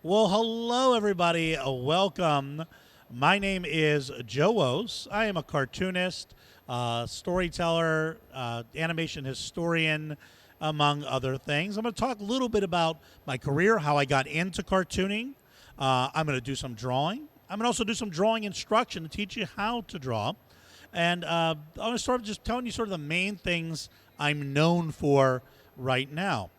Well, hello, everybody. Welcome. My name is Joe Wos. I am a cartoonist, storyteller, animation historian, among other things. I'm going to talk a little bit about my career, how I got into cartooning. I'm going to do some drawing. I'm going to also do some drawing instruction to teach you how to draw. And I'm going to start just telling you sort of the main things I'm known for right now.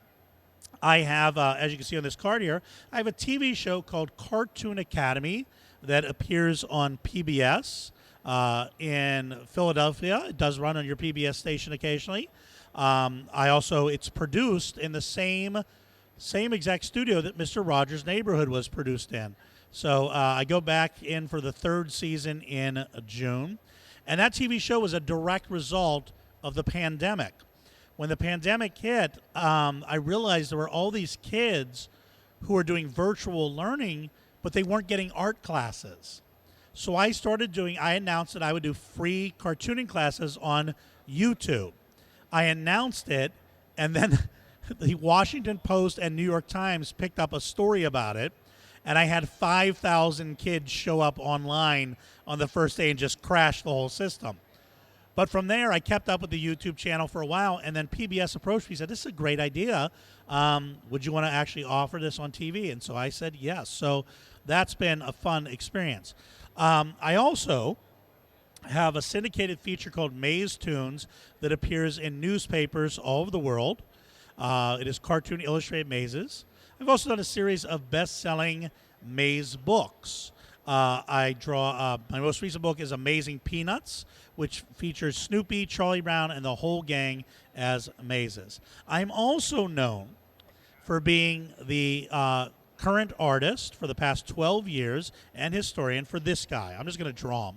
I have, as you can see on this card here, I have a TV show called Cartoon Academy that appears on PBS in Philadelphia. It does run on your PBS station occasionally. It's produced in the same exact studio that Mr. Rogers' Neighborhood was produced in. So I go back in for the third season in June. And that TV show was a direct result of the pandemic. When the pandemic hit, I realized there were all these kids who were doing virtual learning, but they weren't getting art classes. So I announced that I would do free cartooning classes on YouTube. I announced it, and then the Washington Post and New York Times picked up a story about it, and I had 5,000 kids show up online on the first day and just crash the whole system. But from there, I kept up with the YouTube channel for a while, and then PBS approached me and said, "This is a great idea. Would you want to actually offer this on TV?" And so I said yes. So that's been a fun experience. I also have a syndicated feature called Maze Tunes that appears in newspapers all over the world. It is cartoon illustrated mazes. I've also done a series of best-selling maze books. I draw, my most recent book is Amazing Peanuts, which features Snoopy, Charlie Brown, and the whole gang as mazes. I'm also known for being the current artist for the past 12 years and historian for this guy. I'm just going to draw him.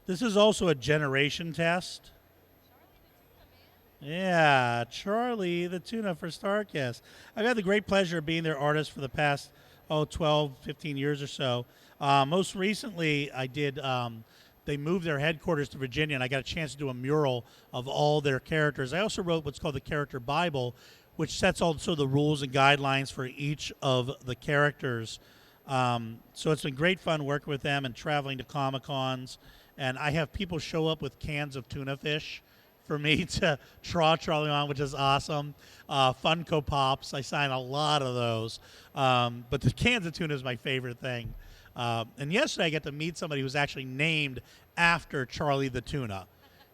This is also a generation test. Yeah, Charlie the Tuna for StarCast. I've had the great pleasure of being their artist for the past, 12, 15 years or so. Most recently, they moved their headquarters to Virginia, and I got a chance to do a mural of all their characters. I also wrote what's called the Character Bible, which sets also the rules and guidelines for each of the characters. So it's been great fun working with them and traveling to Comic-Cons. And I have people show up with cans of tuna fish for me to draw Charlie on, which is awesome. Funko Pops, I sign a lot of those. But the cans of tuna is my favorite thing. And yesterday I got to meet somebody who was actually named after Charlie the Tuna.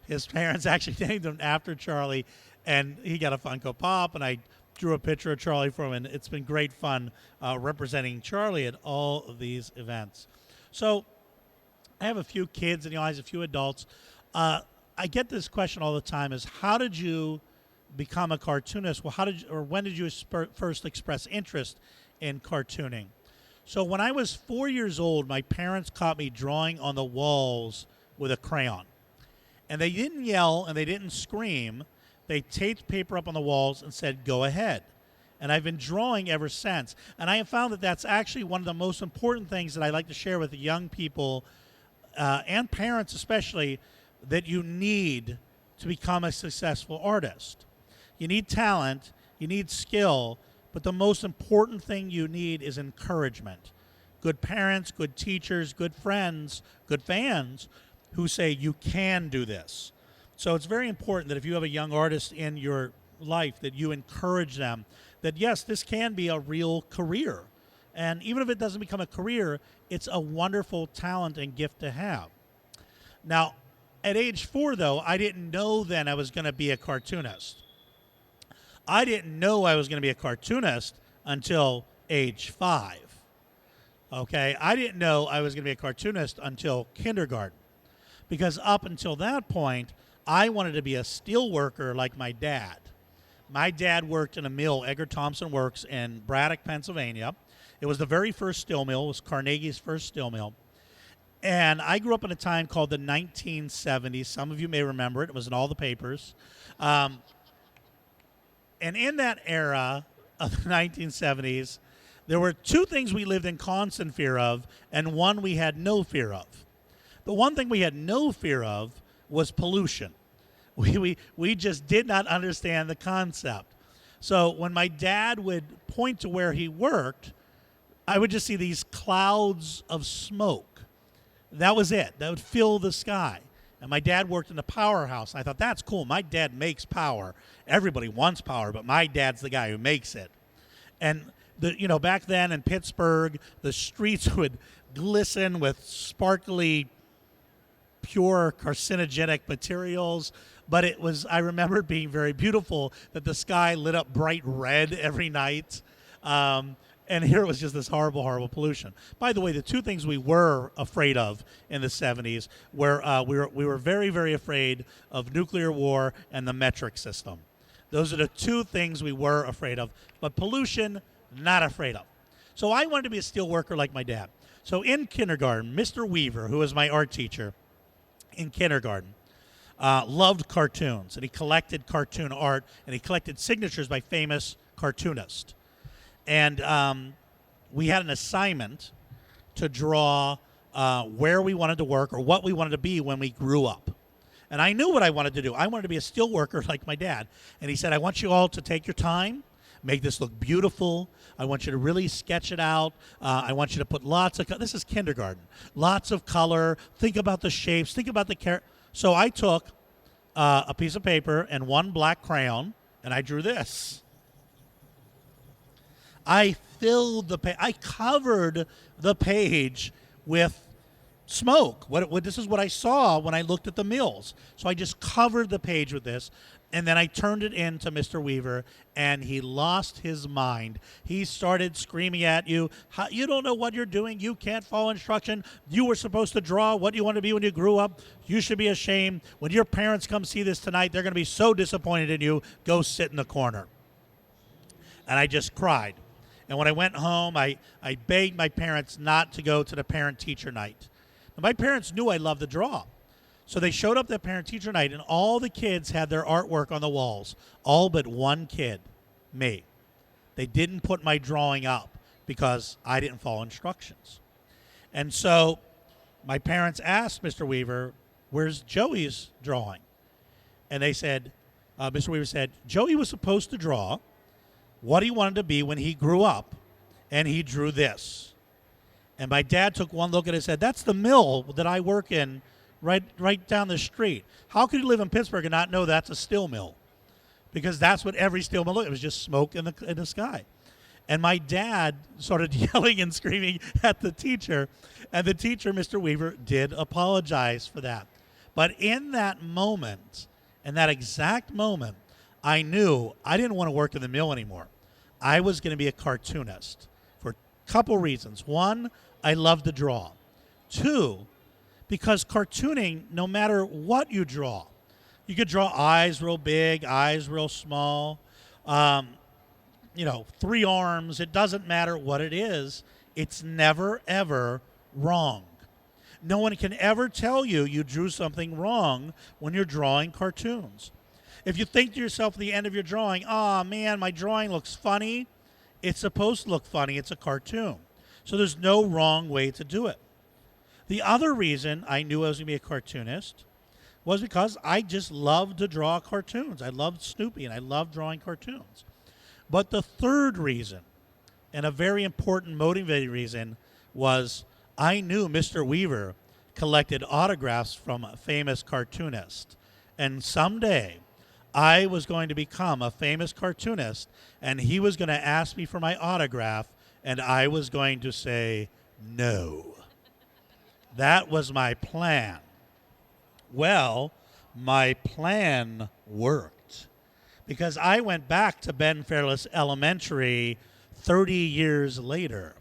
His parents actually named him after Charlie, and he got a Funko Pop, and I drew a picture of Charlie for him, and it's been great fun representing Charlie at all of these events. So I have a few kids in the audience, a few adults. I get this question all the time: is how did you become a cartoonist? Well, when did you first express interest in cartooning? So when I was 4 years old, my parents caught me drawing on the walls with a crayon, and they didn't yell and they didn't scream. They taped paper up on the walls and said, "Go ahead." And I've been drawing ever since. And I have found that that's actually one of the most important things that I like to share with the young people and parents especially, that you need to become a successful artist. You need talent, you need skill, but the most important thing you need is encouragement. Good parents, good teachers, good friends, good fans who say you can do this. So it's very important that if you have a young artist in your life, that you encourage them that yes, this can be a real career. And even if it doesn't become a career, it's a wonderful talent and gift to have. Now, at age 4, though, I didn't know then I was going to be a cartoonist. I didn't know I was going to be a cartoonist until age 5. Okay? I didn't know I was going to be a cartoonist until kindergarten. because up until that point, I wanted to be a steel worker like my dad. My dad worked in a mill, Edgar Thompson Works, in Braddock, Pennsylvania. It was the very first steel mill. It was Carnegie's first steel mill. And I grew up in a time called the 1970s. Some of you may remember it. It was in all the papers. And in that era of the 1970s, there were two things we lived in constant fear of, and one we had no fear of. The one thing we had no fear of was pollution. We just did not understand the concept. So when my dad would point to where he worked, I would just see these clouds of smoke. That was it. That would fill the sky. And my dad worked in a powerhouse. I thought, that's cool. My dad makes power. Everybody wants power, but my dad's the guy who makes it. And back then in Pittsburgh, the streets would glisten with sparkly, pure carcinogenic materials. But I remember it being very beautiful that the sky lit up bright red every night. And here it was just this horrible, horrible pollution. By the way, the two things we were afraid of in the 70s were we were very, very afraid of nuclear war and the metric system. Those are the two things we were afraid of. But pollution, not afraid of. So I wanted to be a steel worker like my dad. So in kindergarten, Mr. Weaver, who was my art teacher in kindergarten, loved cartoons. And he collected cartoon art, and he collected signatures by famous cartoonists. And we had an assignment to draw where we wanted to work or what we wanted to be when we grew up. And I knew what I wanted to do. I wanted to be a steel worker like my dad. And he said, I want you all to take your time, make this look beautiful. I want you to really sketch it out. I want you to put lots of, this is kindergarten, lots of color. Think about the shapes. Think about the character. So I took a piece of paper and one black crayon, and I drew this. I filled the page. I covered the page with smoke. This is what I saw when I looked at the mills. So I just covered the page with this, and then I turned it in to Mr. Weaver, and he lost his mind. He started screaming at you, you don't know what you're doing. You can't follow instruction. You were supposed to draw what you want to be when you grew up. You should be ashamed. When your parents come see this tonight, they're going to be so disappointed in you. Go sit in the corner. And I just cried. And when I went home, I begged my parents not to go to the parent-teacher night. Now, my parents knew I loved to draw. So they showed up at parent-teacher night, and all the kids had their artwork on the walls, all but one kid, me. They didn't put my drawing up because I didn't follow instructions. And so my parents asked Mr. Weaver, where's Joey's drawing? And they said, Mr. Weaver said, Joey was supposed to draw what he wanted to be when he grew up, and he drew this. And my dad took one look at it and said, that's the mill that I work in right down the street. How could you live in Pittsburgh and not know that's a steel mill? Because that's what every steel mill looked. It was just smoke in the sky. And my dad started yelling and screaming at the teacher, and the teacher, Mr. Weaver, did apologize for that. But in that moment, in that exact moment, I knew I didn't want to work in the mill anymore. I was going to be a cartoonist for a couple reasons. One, I love to draw. Two, because cartooning, no matter what you draw, you could draw eyes real big, eyes real small, 3 arms. It doesn't matter what it is. It's never, ever wrong. No one can ever tell you you drew something wrong when you're drawing cartoons. If you think to yourself at the end of your drawing, oh man, my drawing looks funny, it's supposed to look funny. It's a cartoon. So there's no wrong way to do it. The other reason I knew I was going to be a cartoonist was because I just loved to draw cartoons. I loved Snoopy, and I loved drawing cartoons. But the third reason, and a very important motivating reason, was I knew Mr. Weaver collected autographs from a famous cartoonist. And someday, I was going to become a famous cartoonist, and he was going to ask me for my autograph, and I was going to say no. That was my plan. Well, my plan worked, because I went back to Ben Fairless Elementary 30 years later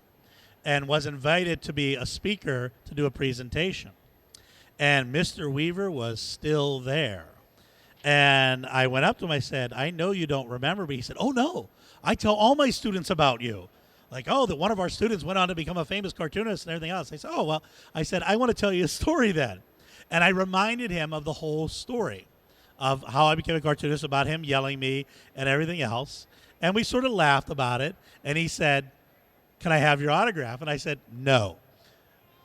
and was invited to be a speaker to do a presentation. And Mr. Weaver was still there. And I went up to him. I said, I know you don't remember me. He said, oh, no. I tell all my students about you. Like, oh, that one of our students went on to become a famous cartoonist and everything else. I said, oh, well, I said, I want to tell you a story then. And I reminded him of the whole story of how I became a cartoonist, about him yelling me and everything else. And we sort of laughed about it. And he said, can I have your autograph? And I said, no.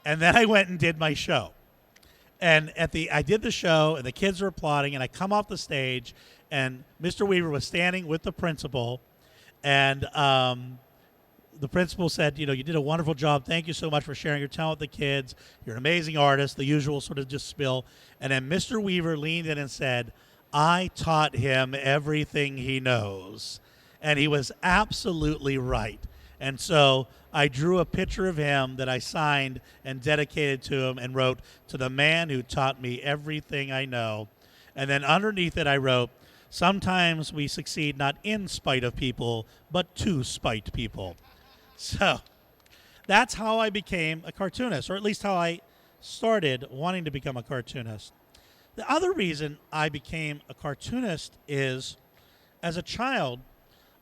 And then I went and did my show. And I did the show, and the kids were applauding, and I come off the stage, and Mr. Weaver was standing with the principal, and the principal said, you did a wonderful job. Thank you so much for sharing your talent with the kids. You're an amazing artist, the usual sort of just spill. And then Mr. Weaver leaned in and said, I taught him everything he knows. And he was absolutely right. And so I drew a picture of him that I signed and dedicated to him and wrote, to the man who taught me everything I know. And then underneath it I wrote, sometimes we succeed not in spite of people, but to spite people. So that's how I became a cartoonist, or at least how I started wanting to become a cartoonist. The other reason I became a cartoonist is, as a child,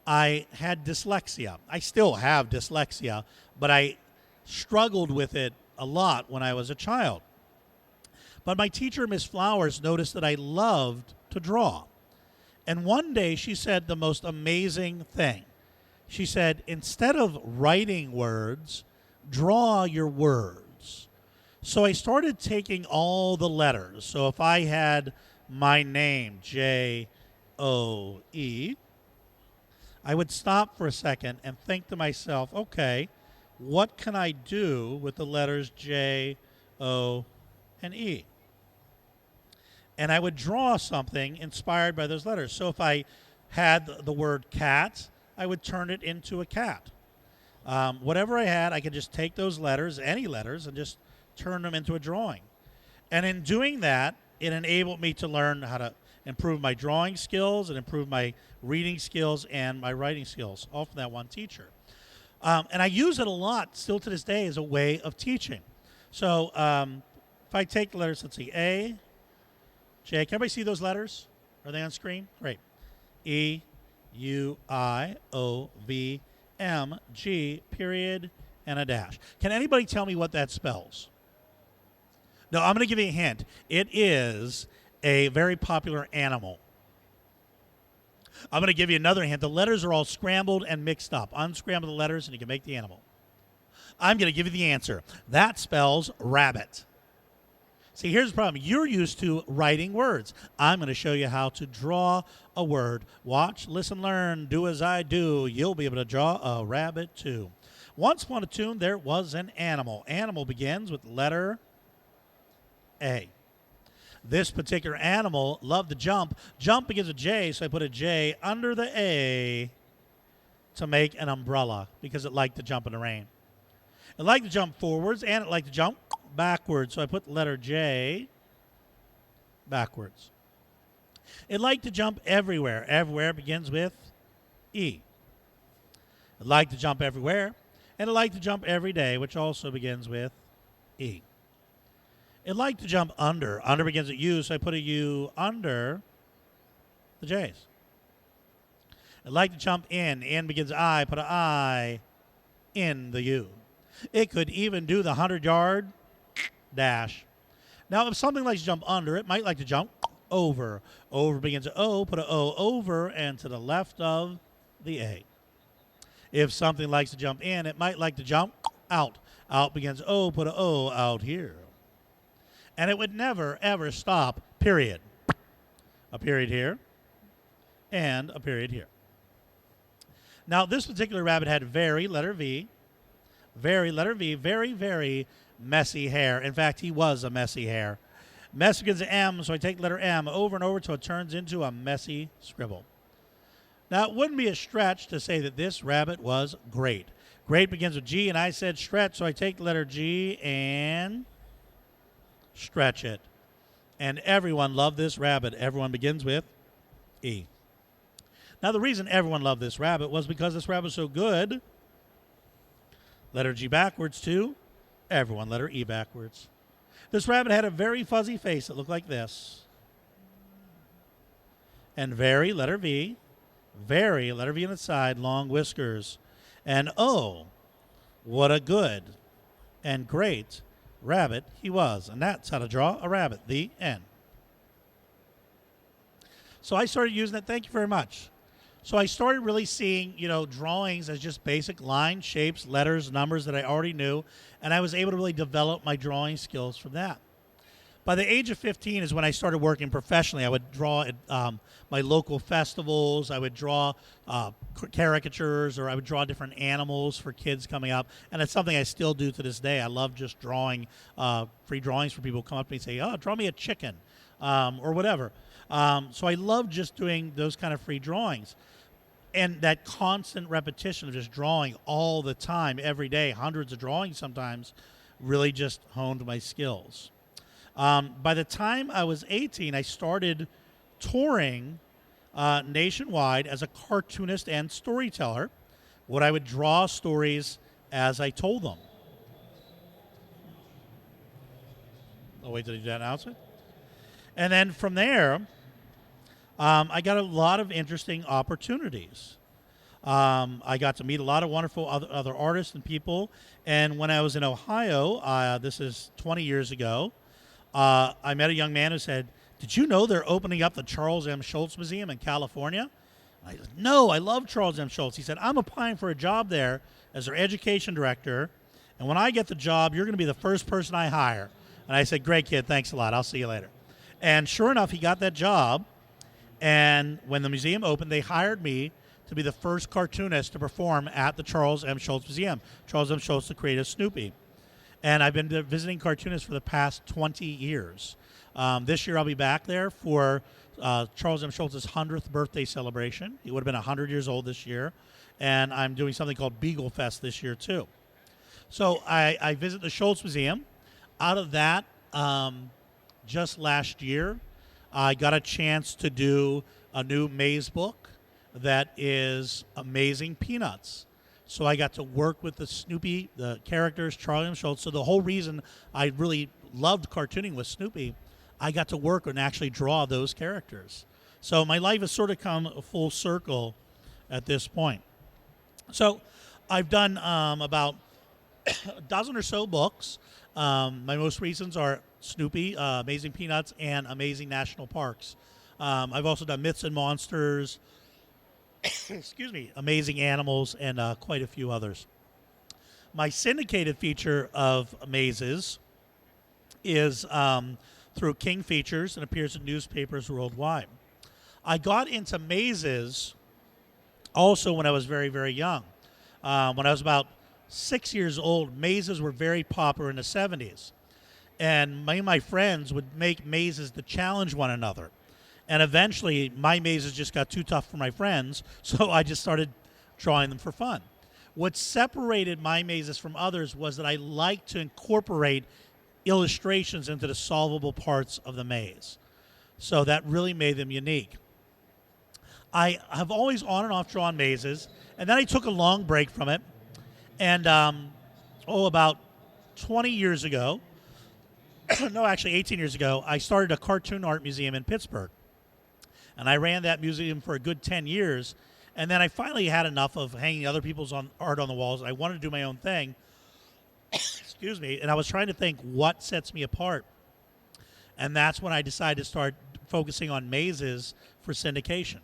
I had dyslexia. I still have dyslexia, but I struggled with it a lot when I was a child. But my teacher, Miss Flowers, noticed that I loved to draw. And one day she said the most amazing thing. She said, instead of writing words, draw your words. So I started taking all the letters. So if I had my name, Joe, I would stop for a second and think to myself, okay, what can I do with the letters J, O, and E? And I would draw something inspired by those letters. So if I had the word cat, I would turn it into a cat. Whatever I had, I could just take those letters, any letters, and just turn them into a drawing. And in doing that, it enabled me to learn how to improve my drawing skills and improve my reading skills and my writing skills, all from that one teacher. And I use it a lot still to this day as a way of teaching. So if I take the letters, let's see, A, J. Can everybody see those letters? Are they on screen? Great. E, U, I, O, V, M, G, period, and a dash. Can anybody tell me what that spells? No, I'm going to give you a hint. It is a very popular animal. I'm going to give you another hint. The letters are all scrambled and mixed up. Unscramble the letters and you can make the animal. I'm going to give you the answer. That spells rabbit. See, here's the problem. You're used to writing words. I'm going to show you how to draw a word. Watch, listen, learn, do as I do. You'll be able to draw a rabbit too. Once upon a time, there was an animal. Animal begins with letter A. This particular animal loved to jump. Jump begins with J, so I put a J under the A to make an umbrella because it liked to jump in the rain. It liked to jump forwards and it liked to jump backwards, so I put the letter J backwards. It liked to jump everywhere. Everywhere begins with E. It liked to jump everywhere, and it liked to jump every day, which also begins with E. It liked to jump under. Under begins with U, so I put a U under the J's. It liked to jump in. In begins I, put an I in the U. It could even do the 100-yard dash. Now, if something likes to jump under, it might like to jump over. Over begins with O, put an O over and to the left of the A. If something likes to jump in, it might like to jump out. Out begins O, put an O out here. And it would never, ever stop, period. A period here and a period here. Now, this particular rabbit had very, letter V, very, very messy hair. In fact, he was a messy hair. Mess begins with M, so I take letter M over and over until it turns into a messy scribble. Now, it wouldn't be a stretch to say that this rabbit was great. Great begins with G, and I said stretch, so I take the letter G and stretch it. And everyone loved this rabbit. Everyone begins with E. Now, the reason everyone loved this rabbit was because this rabbit was so good. Letter G backwards, too. Everyone letter E backwards. This rabbit had a very fuzzy face that looked like this. And very, letter V, very, letter V on the side, long whiskers. And oh, what a good and great rabbit he was. And that's how to draw a rabbit. The end. So I started using it. Thank you very much. So I started really seeing, drawings as just basic lines, shapes, letters, numbers that I already knew, and I was able to really develop my drawing skills from that. By the age of 15 is when I started working professionally. I would draw at my local festivals. I would draw caricatures, or I would draw different animals for kids coming up, and it's something I still do to this day. I love just drawing free drawings for people who come up to me and say, "Oh, draw me a chicken," or whatever. So I love just doing those kind of free drawings. And that constant repetition of just drawing all the time, every day, hundreds of drawings sometimes, really just honed my skills. By the time I was 18, I started touring nationwide as a cartoonist and storyteller. What I would draw stories as I told them. Oh, wait, did I do that announcement? And then from there, I got a lot of interesting opportunities. I got to meet a lot of wonderful other artists and people. And when I was in Ohio, this is 20 years ago, I met a young man who said, "Did you know they're opening up the Charles M. Schulz Museum in California?" I said, "No, I love Charles M. Schulz." He said, "I'm applying for a job there as their education director. And when I get the job, you're going to be the first person I hire." And I said, "Great, kid. Thanks a lot. I'll see you later." And sure enough, he got that job. And when the museum opened, they hired me to be the first cartoonist to perform at the Charles M. Schulz Museum. Charles M. Schulz, the creator of Snoopy. And I've been visiting cartoonists for the past 20 years. This year I'll be back there for Charles M. Schulz's 100th birthday celebration. He would have been 100 years old this year. And I'm doing something called Beagle Fest this year, too. So I visit the Schulz Museum. Out of that, just last year, I got a chance to do a new maze book that is Amazing Peanuts. So I got to work with the Snoopy, the characters, Charlie and Schulz. So the whole reason I really loved cartooning with Snoopy, I got to work and actually draw those characters. So my life has sort of come full circle at this point. So I've done about a dozen or so books. My most recent are Snoopy, Amazing Peanuts, and Amazing National Parks. I've also done Myths and Monsters, excuse me, Amazing Animals, and quite a few others. My syndicated feature of mazes is through King Features and appears in newspapers worldwide. I got into mazes also when I was very, very young. When I was about 6 years old, mazes were very popular in the 70s. And me and my friends would make mazes to challenge one another. And eventually, my mazes just got too tough for my friends, so I just started drawing them for fun. What separated my mazes from others was that I liked to incorporate illustrations into the solvable parts of the maze. So that really made them unique. I have always on and off drawn mazes, and then I took a long break from it. And, about 20 years ago, no, actually 18 years ago, I started a cartoon art museum in Pittsburgh. And I ran that museum for a good 10 years. And then I finally had enough of hanging other people's art on the walls. I wanted to do my own thing. Excuse me. And I was trying to think what sets me apart. And that's when I decided to start focusing on mazes for syndication.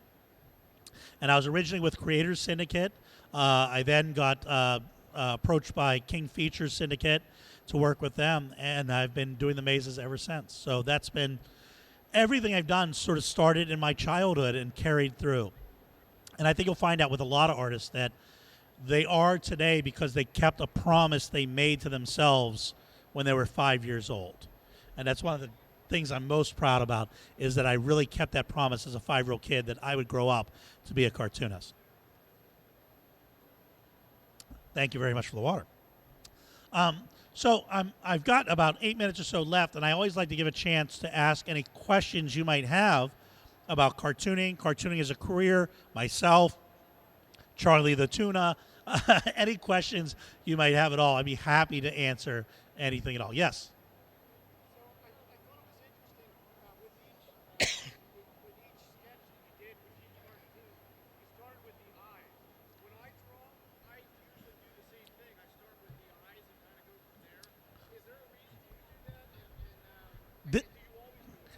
And I was originally with Creators Syndicate. I then got approached by King Features Syndicate to work with them, and I've been doing the mazes ever since. So that's been everything I've done sort of started in my childhood and carried through. And I think you'll find out with a lot of artists that they are today because they kept a promise they made to themselves when they were 5 years old. And that's one of the things I'm most proud about, is that I really kept that promise as a 5-year-old kid that I would grow up to be a cartoonist. Thank you very much for the water. So I've got about 8 minutes or so left, and I always like to give a chance to ask any questions you might have about cartooning as a career, myself, Charlie the Tuna, any questions you might have at all. I'd be happy to answer anything at all. Yes? So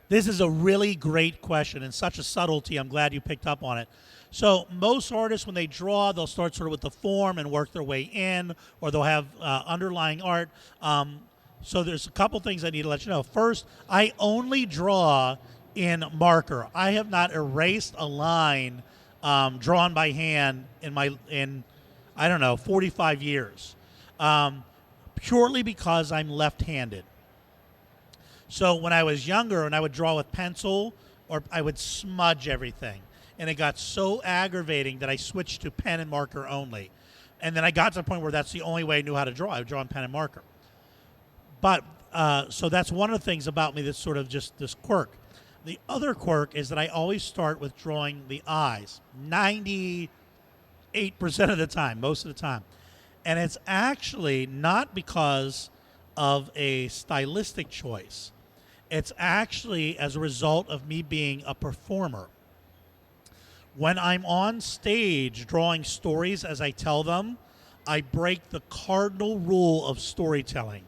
This is a really great question and such a subtlety. I'm glad you picked up on it. So most artists, when they draw, they'll start sort of with the form and work their way in, or they'll have underlying art. So there's a couple things I need to let you know. First, I only draw in marker. I have not erased a line drawn by hand in I don't know 45 years, purely because I'm left-handed. So when I was younger and I would draw with pencil, or I would smudge everything, and it got so aggravating that I switched to pen and marker only. And then I got to the point where that's the only way I knew how to draw. I would draw in pen and marker. But so that's one of the things about me that's sort of just this quirk. The other quirk is that I always start with drawing the eyes, 98% of the time, most of the time. And it's actually not because of a stylistic choice. It's actually as a result of me being a performer. When I'm on stage drawing stories as I tell them, I break the cardinal rule of storytelling.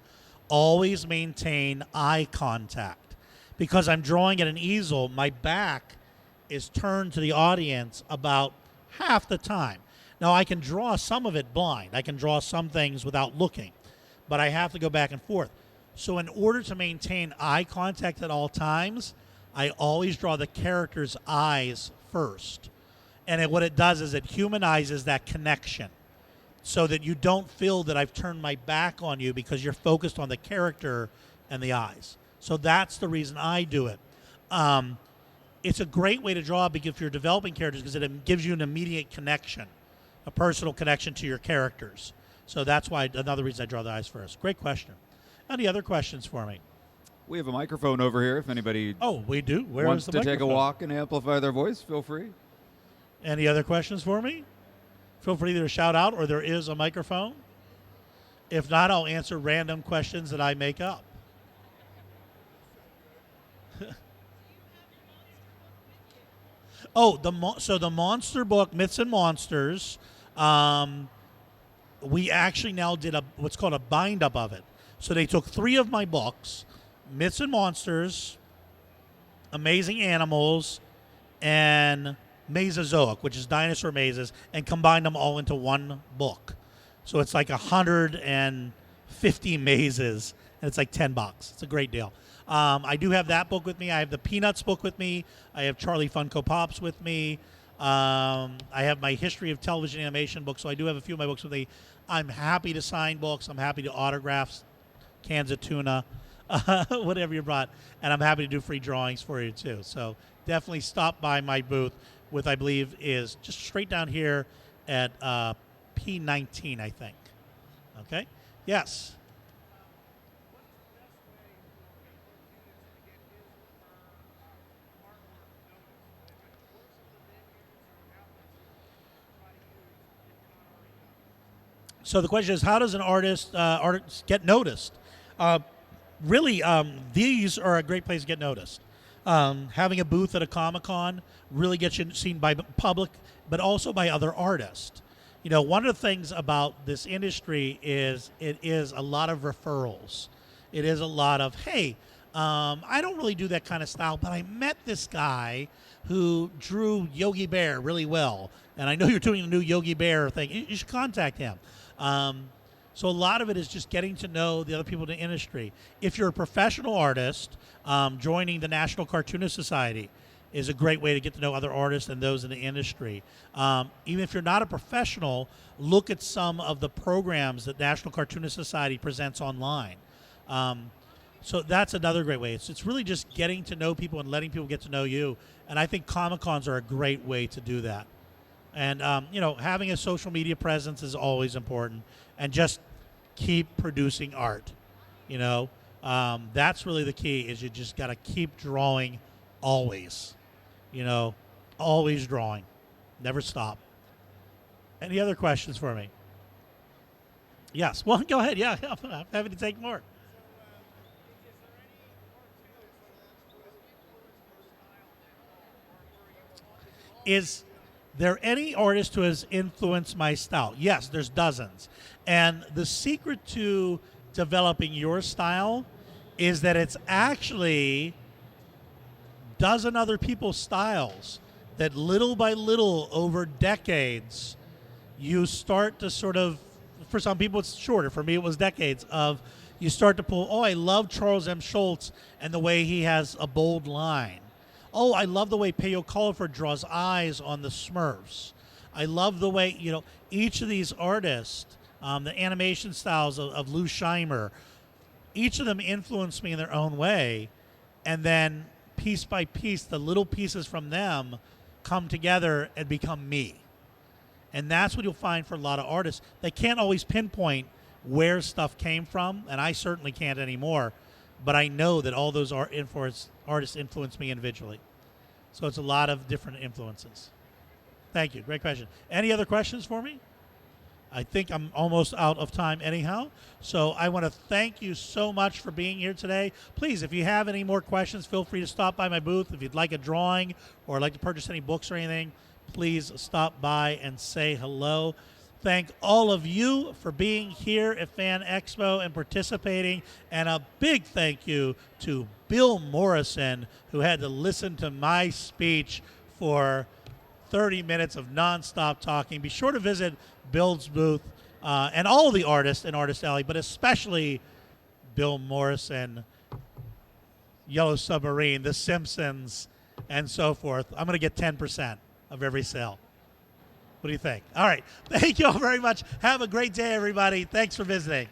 Always maintain eye contact. Because I'm drawing at an easel, my back is turned to the audience about half the time. Now, I can draw some of it blind. I can draw some things without looking, but I have to go back and forth. So in order to maintain eye contact at all times, I always draw the character's eyes first. And what it does is it humanizes that connection so that you don't feel that I've turned my back on you because you're focused on the character and the eyes. So that's the reason I do it. It's a great way to draw because if you're developing characters, because it gives you an immediate connection, a personal connection to your characters. So that's why another reason I draw the eyes first. Great question. Any other questions for me? We have a microphone over here. If anybody we do. Where wants is the to microphone? take a walk and amplify their voice, feel free. Any other questions for me? Feel free to shout out, or there is a microphone. If not, I'll answer random questions that I make up. So the monster book, Myths and Monsters, we actually now did what's called a bind up of it. So they took 3 of my books, Myths and Monsters, Amazing Animals, and Mesozoic, which is dinosaur mazes, and combined them all into one book. So it's like 150 mazes, and it's like $10. It's a great deal. I do have that book with me. I have the Peanuts book with me. I have Charlie Funko Pops with me. I have my History of Television Animation book, so I do have a few of my books with me. I'm happy to sign books. I'm happy to autograph cans of tuna, whatever you brought. And I'm happy to do free drawings for you, too. So definitely stop by my booth with, I believe, is just straight down here at P19, I think. Okay? Yes. So the question is, how does an artist get noticed? Really, these are a great place to get noticed. Having a booth at a Comic-Con really gets you seen by the public, but also by other artists. You know, one of the things about this industry is it is a lot of referrals. It is a lot of, hey, I don't really do that kind of style, but I met this guy who drew Yogi Bear really well, and I know you're doing a new Yogi Bear thing. You should contact him. So a lot of it is just getting to know the other people in the industry. If you're a professional artist, joining the National Cartoonist Society is a great way to get to know other artists and those in the industry. Even if you're not a professional, look at some of the programs that National Cartoonist Society presents online. So that's another great way. It's really just getting to know people and letting people get to know you. And I think Comic-Cons are a great way to do that. And, having a social media presence is always important. And just keep producing art. That's really the key, is you just got to keep drawing always. Always drawing. Never stop. Any other questions for me? Yes. Well, go ahead. Yeah, I'm happy to take more. Is there any artist who has influenced my style? Yes, there's dozens. And the secret to developing your style is that it's actually dozen other people's styles that little by little over decades, you start to sort of, for some people it's shorter, for me it was decades of, you start to pull, oh, I love Charles M. Schultz and the way he has a bold line. Oh, I love the way Peyo Culliford draws eyes on the Smurfs. I love the way, each of these artists, the animation styles of Lou Scheimer, each of them influenced me in their own way. And then piece by piece, the little pieces from them come together and become me. And that's what you'll find for a lot of artists. They can't always pinpoint where stuff came from, and I certainly can't anymore. But I know that all those artists influenced me individually. So it's a lot of different influences. Thank you. Great question. Any other questions for me? I think I'm almost out of time anyhow. So I want to thank you so much for being here today. Please, if you have any more questions, feel free to stop by my booth. If you'd like a drawing or like to purchase any books or anything, please stop by and say hello. Thank all of you for being here at Fan Expo and participating. And a big thank you to Bill Morrison, who had to listen to my speech for 30 minutes of nonstop talking. Be sure to visit Bill's booth and all the artists in Artist Alley, but especially Bill Morrison, Yellow Submarine, The Simpsons, and so forth. I'm going to get 10% of every sale. What do you think? All right. Thank you all very much. Have a great day, everybody. Thanks for visiting.